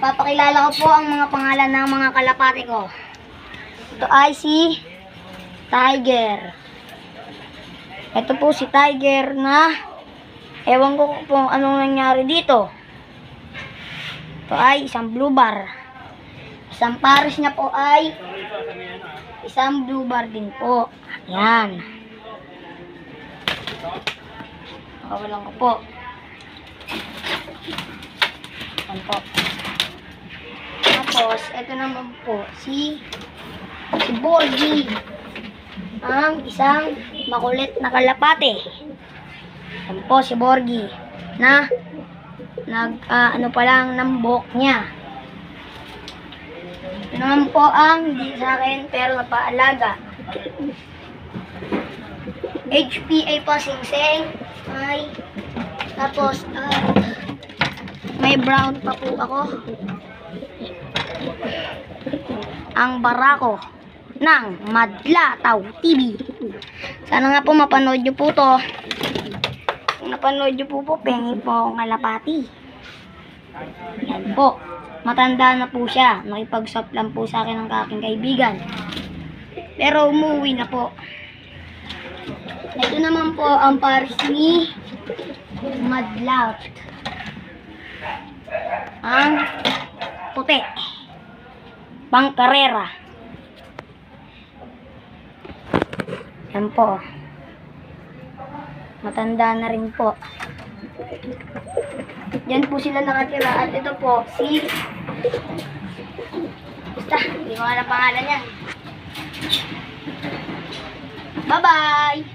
Papakilala ko po ang mga pangalan ng mga kalapati ko. Ito ay si Tiger. Ito po si Tiger na ewan ko po anong nangyari dito. Ito ay isang blue bar. Isang pares niya po ay isang blue bar din po. Yan. Nakawalan ko po. Yan po. Tapos, ito naman po, si Borgie. Ang isang makulit na kalapate. Yan po si Borgie. Na, ano pa lang ng buhok niya. Ito naman po ang hindi sa akin pero napaalaga. HPA po singseng. Ay, tapos, may brown pa po ako. Ang barako ng Madlataw TV. Sana nga po mapanood nyo po to. Kung napanood nyo po pengi po akong kalapati. Yan po. Matanda na po siya. Nakipag-swap lang po sa akin ng aking kaibigan. Pero umuwi na po. Ito naman po ang pares ni Madlaw. Ang puti. Pangkarera. Yan po. Matanda na rin po. Yan po sila nakatira. At ito po, si... Basta, hindi ko alam pangalan yan. Bye-bye!